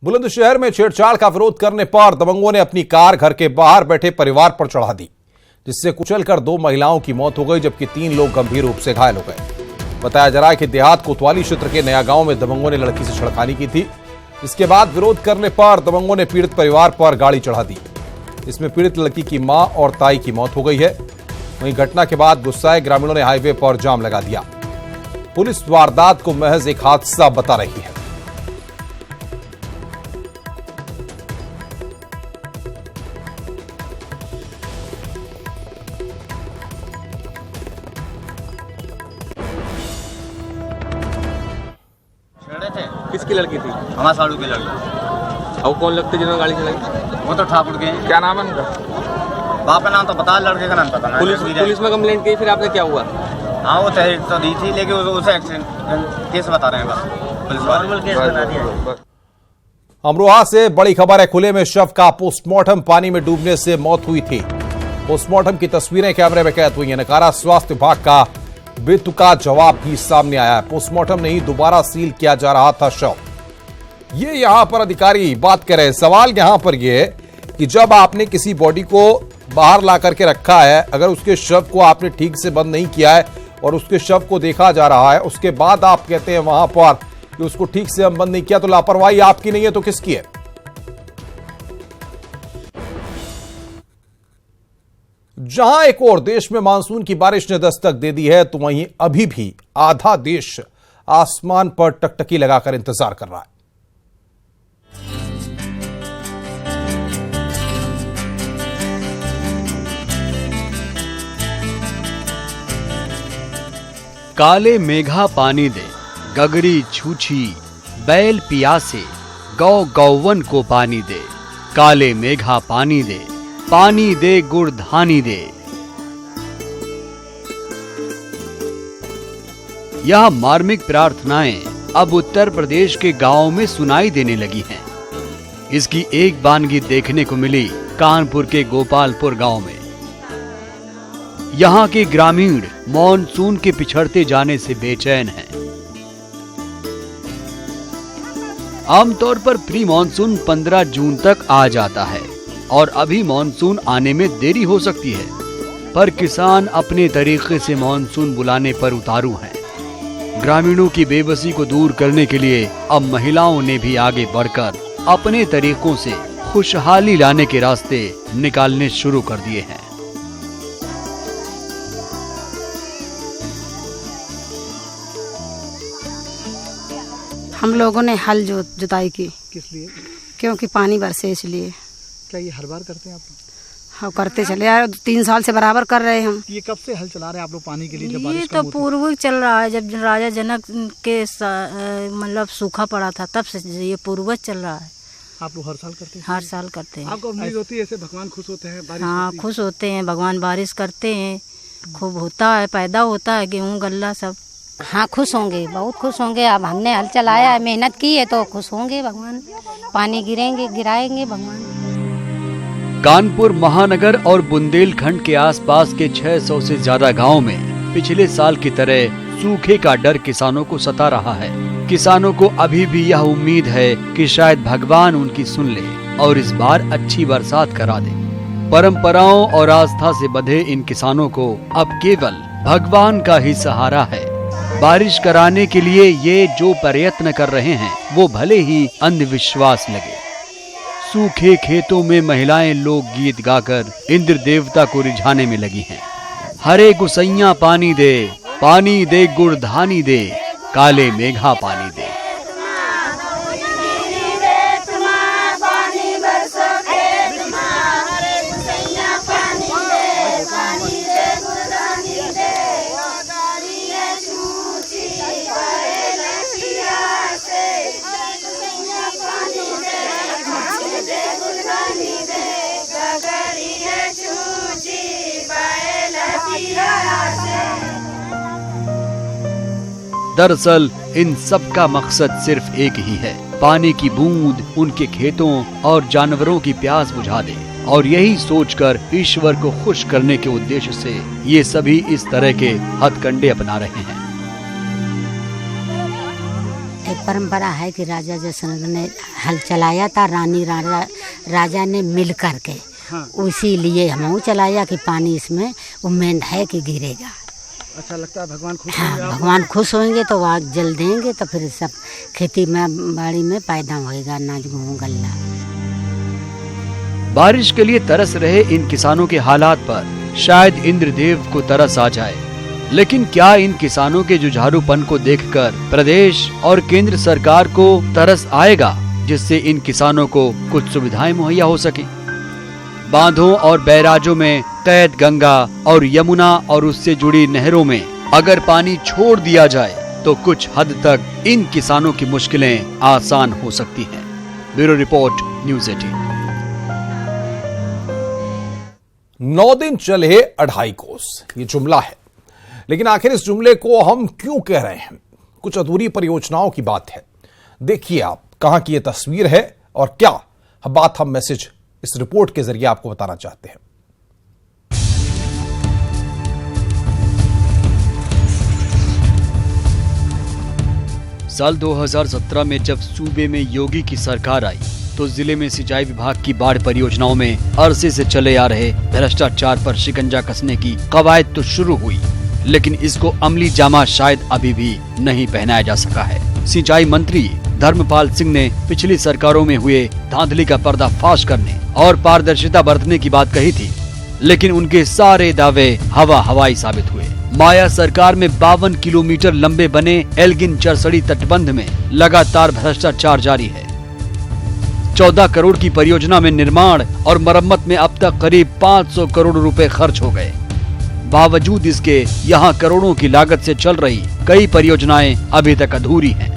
बुलंदशहर में छेड़छाड़ का विरोध करने पर दबंगों ने अपनी कार घर के बाहर बैठे परिवार पर चढ़ा दी, जिससे कुचलकर 2 महिलाओं की मौत हो गई जबकि 3 लोग गंभीर रूप से घायल हो गए। बताया जा रहा है कि देहात कोतवाली क्षेत्र के नया गांव में दबंगों ने लड़की से छेड़खानी की थी। इसके बाद विरोध करने पर दबंगों ने पीड़ित परिवार पर गाड़ी चढ़ा दी। इसमें पीड़ित लड़की की मां और ताई की मौत हो गई है। वहीं घटना के बाद गुस्साए ग्रामीणों ने हाईवे पर जाम लगा दिया। पुलिस वारदात को महज एक हादसा बता रही है। किसकी लड़की थी? हमारे साड़ू की लड़की। और कौन लगते जिन्होंने गाड़ी चलाई? वो तो ठाकुर के हैं। क्या नाम है उनका? बाप का नाम तो पता है, लड़के का नाम पता नहीं। पुलिस में कंप्लेंट की, फिर आपने क्या हुआ? हाँ वो तहरीर तो दी थी, लेकिन उसे एक्सीडेंट केस बता रहे हैं बस। पुलिस नॉर्मल केस बता दिया। अमरोहा से बड़ी खबर है। खुले में शव का पोस्टमार्टम, पानी में डूबने से मौत हुई थी। पोस्टमार्टम की तस्वीरें कैमरे में कैद हुई हैं। नकारा स्वास्थ्य विभाग का बेतुका जवाब भी सामने आया है। पोस्टमार्टम नहीं, दोबारा सील किया जा रहा था शव। ये यहां पर अधिकारी बात कर रहे हैं। सवाल यहां पर यह कि जब आपने किसी बॉडी को बाहर ला करके रखा है, अगर उसके शव को आपने ठीक से बंद नहीं किया है और उसके शव को देखा जा रहा है, उसके बाद आप कहते हैं वहां पर कि उसको ठीक से हम बंद नहीं किया, तो लापरवाही आपकी नहीं है तो किसकी है? जहां एक और देश में मानसून की बारिश ने दस्तक दे दी है, तो वहीं अभी भी आधा देश आसमान पर टकटकी लगाकर इंतजार कर रहा है। काले मेघा पानी दे, गगरी छूछी बैल पियासे, गौ गौवन को पानी दे। काले मेघा पानी दे गुड़ धानी दे। यह मार्मिक प्रार्थनाएं अब उत्तर प्रदेश के गांवों में सुनाई देने लगी हैं। इसकी एक बानगी देखने को मिली कानपुर के गोपालपुर गांव में। यहाँ के ग्रामीण मॉनसून के पिछड़ते जाने से बेचैन हैं। आमतौर पर प्री मॉनसून 15 जून तक आ जाता है और अभी मॉनसून आने में देरी हो सकती है, पर किसान अपने तरीके से मॉनसून बुलाने पर उतारू हैं। ग्रामीणों की बेबसी को दूर करने के लिए अब महिलाओं ने भी आगे बढ़कर अपने तरीकों से खुशहाली लाने के रास्ते निकालने शुरू कर दिए हैं। हम लोगों ने हल जुताई की। किस लिए? क्योंकि पानी बरसे इसलिए। क्या ये हर बार करते हैं आप? हाँ करते चले यार, 3 साल से बराबर कर रहे हैं हम। ये कब से हल चला रहे हैं आप लोग पानी के लिए? जब ये तो पूर्व चल रहा है, जब राजा जनक के मतलब सूखा पड़ा था तब से ये पूर्वज चल रहा है। आप लोग हर साल करते हैं? हर साल करते हैं। आपको उम्मीद होती है ऐसे भगवान खुश होते हैं? बारिश हाँ खुश होते हैं, भगवान बारिश करते हैं, खूब होता है, पैदा होता है गेहूँ गल्ला सब। हाँ खुश होंगे, बहुत खुश होंगे। अब हमने हल चलाया है, मेहनत की है तो खुश होंगे भगवान। पानी गिराएंगे भगवान। कानपुर महानगर और बुंदेलखंड के आसपास के 600 से ज्यादा गांवों में पिछले साल की तरह सूखे का डर किसानों को सता रहा है। किसानों को अभी भी यह उम्मीद है कि शायद भगवान उनकी सुन ले और इस बार अच्छी बरसात करा दे। परंपराओं और आस्था से बंधे इन किसानों को अब केवल भगवान का ही सहारा है। बारिश कराने के लिए ये जो प्रयत्न कर रहे हैं वो भले ही अंधविश्वास लगे। सूखे खेतों में महिलाएं लोक गीत गाकर इंद्र देवता को रिझाने में लगी हैं। हरे गुसैया पानी दे गुड़ धानी दे, काले मेघा पानी दे। दरअसल इन सब का मकसद सिर्फ एक ही है, पानी की बूंद उनके खेतों और जानवरों की प्यास बुझा दे। और यही सोचकर ईश्वर को खुश करने के उद्देश्य से ये सभी इस तरह के हथकंडे अपना रहे हैं। परंपरा है कि राजा जयसिंह ने हल चलाया था, रानी राजा ने मिल करके। उसी लिए हम चलाया कि पानी इसमें उम्मीद है कि गिरेगा। अच्छा लगता है भगवान खुश हाँ, होंगे? भगवान खुश होंगे तो आग जल देंगे तो फिर सब खेती में बाड़ी में पैदा होएगा, अनाज गेहूँ गल्ला। बारिश के लिए तरस रहे इन किसानों के हालात पर शायद इंद्रदेव को तरस आ जाए, लेकिन क्या इन किसानों के जुझारूपन को देखकर प्रदेश और केंद्र सरकार को तरस आएगा, जिससे इन किसानों को कुछ सुविधाएं मुहैया हो सके? बांधों और बैराजों में कैद गंगा और यमुना और उससे जुड़ी नहरों में अगर पानी छोड़ दिया जाए तो कुछ हद तक इन किसानों की मुश्किलें आसान हो सकती हैं। Bureau report, news 18। 9 दिन चले 2.5 कोस, ये जुमला है, लेकिन आखिर इस जुमले को हम क्यों कह रहे हैं? कुछ अधूरी परियोजनाओं की बात है। देखिए आप कहां की ये तस्वीर है और क्या बात हम मैसेज इस रिपोर्ट के जरिए आपको बताना चाहते हैं। साल 2017 में जब सूबे में योगी की सरकार आई तो जिले में सिंचाई विभाग की बाढ़ परियोजनाओं में अरसे से चले आ रहे भ्रष्टाचार पर शिकंजा कसने की कवायद तो शुरू हुई, लेकिन इसको अमली जामा शायद अभी भी नहीं पहनाया जा सका है। सिंचाई मंत्री धर्मपाल सिंह ने पिछली सरकारों में हुए धांधली का पर्दाफाश करने और पारदर्शिता बरतने की बात कही थी, लेकिन उनके सारे दावे हवाई साबित हुए। माया सरकार में 52 किलोमीटर लंबे बने एल्गिन चरसड़ी तटबंध में लगातार भ्रष्टाचार जारी है। 14 करोड़ की परियोजना में निर्माण और मरम्मत में अब तक करीब 500 करोड़ रुपए खर्च हो गए। बावजूद इसके यहाँ करोड़ों की लागत से चल रही कई परियोजनाएं अभी तक अधूरी हैं।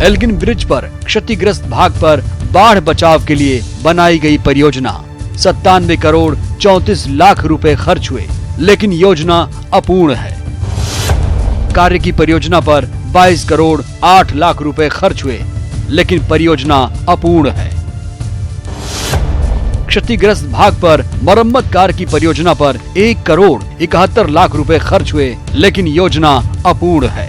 एल्गिन ब्रिज पर क्षतिग्रस्त भाग पर बाढ़ बचाव के लिए बनाई गई परियोजना 97 करोड़ 34 लाख रुपए खर्च हुए, लेकिन योजना अपूर्ण है। कार्य की परियोजना पर 22 करोड़ 8 लाख रुपए खर्च हुए, लेकिन परियोजना अपूर्ण है। क्षतिग्रस्त भाग पर मरम्मत कार्य की परियोजना पर 1 करोड़ 71 लाख रुपए खर्च हुए, लेकिन योजना अपूर्ण है।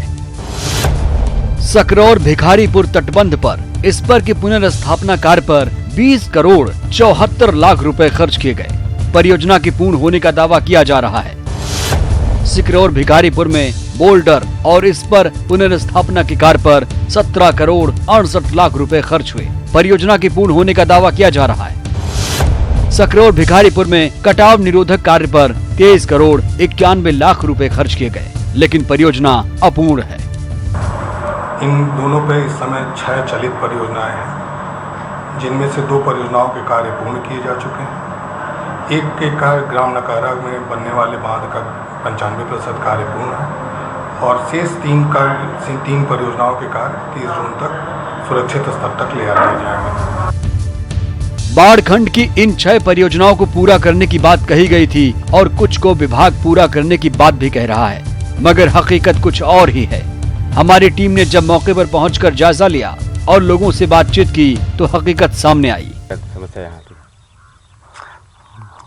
सकरौर भिखारीपुर तटबंध पर इस पर के पुनर्स्थापना कार्य पर 20 करोड़ 74 लाख रुपए खर्च किए गए। परियोजना के पूर्ण होने का दावा किया जा रहा है। सिकरौर भिखारीपुर में बोल्डर और इस पर पुनर्स्थापना के कार्य पर 17 करोड़ 68 लाख रुपए खर्च हुए। परियोजना के पूर्ण होने का दावा किया जा रहा है। सकरौर भिखारीपुर में कटाव निरोधक कार्य पर 23 करोड़ 91 लाख रुपए खर्च किए गए, लेकिन परियोजना अपूर्ण है। इन दोनों पे इस समय 6 चलित परियोजनाएं हैं, जिनमें से 2 परियोजनाओं के कार्य पूर्ण किए जा चुके हैं। एक के कार्य ग्राम नकारा में बनने वाले बांध का 95% कार्य पूर्ण है और शेष 3 परियोजनाओं के कार्य 30 जून तक सुरक्षित स्तर तक ले आए जाएंगे। बाढ़ खंड की इन 6 परियोजनाओं को पूरा करने की बात कही गई थी और कुछ को विभाग पूरा करने की बात भी कह रहा है, मगर हकीकत कुछ और ही है। हमारी टीम ने जब मौके पर पहुंचकर जायजा लिया और लोगों से बातचीत की तो हकीकत सामने आई।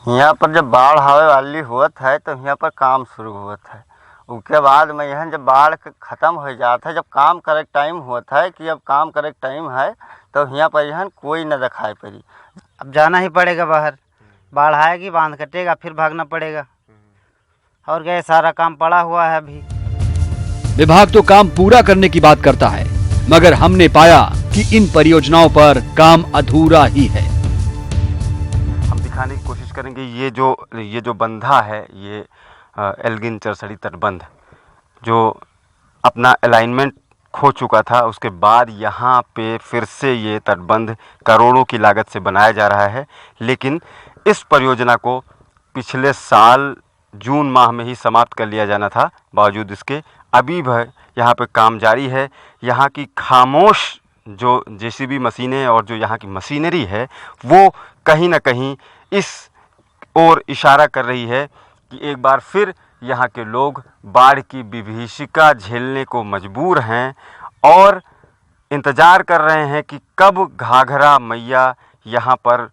यहाँ पर जब बाढ़ आवे वाली हुआ है तो यहाँ पर काम शुरू हुआ है। उसके बाद में यहाँ जब बाढ़ खत्म हो जाता है, जब काम करे टाइम हुआ है कि अब काम करे टाइम है तो यहाँ पर यहाँ कोई न दिखाई पड़ी। अब जाना ही पड़ेगा बाहर, बाढ़ आएगी बांध कटेगा फिर भागना पड़ेगा और क्या, सारा काम पड़ा हुआ है अभी। विभाग तो काम पूरा करने की बात करता है, मगर हमने पाया कि इन परियोजनाओं पर काम अधूरा ही है। हम दिखाने की कोशिश करेंगे ये जो बंधा है, ये एल्गिन चरसड़ी तटबंध जो अपना अलाइनमेंट खो चुका था, उसके बाद यहाँ पे फिर से ये तटबंध करोड़ों की लागत से बनाया जा रहा है। लेकिन इस परियोजना को पिछले साल जून माह में ही समाप्त कर लिया जाना था, बावजूद इसके अभी भी यहाँ पे काम जारी है। यहाँ की खामोश जो जेसीबी मशीनें और जो यहाँ की मशीनरी है वो कहीं ना कहीं इस ओर इशारा कर रही है कि एक बार फिर यहाँ के लोग बाढ़ की विभीषिका झेलने को मजबूर हैं और इंतज़ार कर रहे हैं कि कब घाघरा मैया यहाँ पर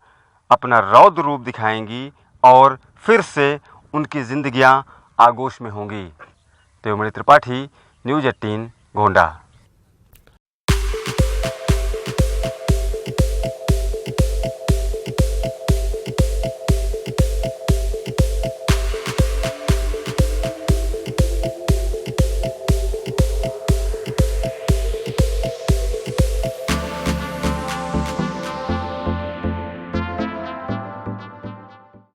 अपना रौद्र रूप दिखाएंगी और फिर से उनकी जिंदगियाँ आगोश में होंगी। देवमणि त्रिपाठी, न्यूज़ 18, गोंडा।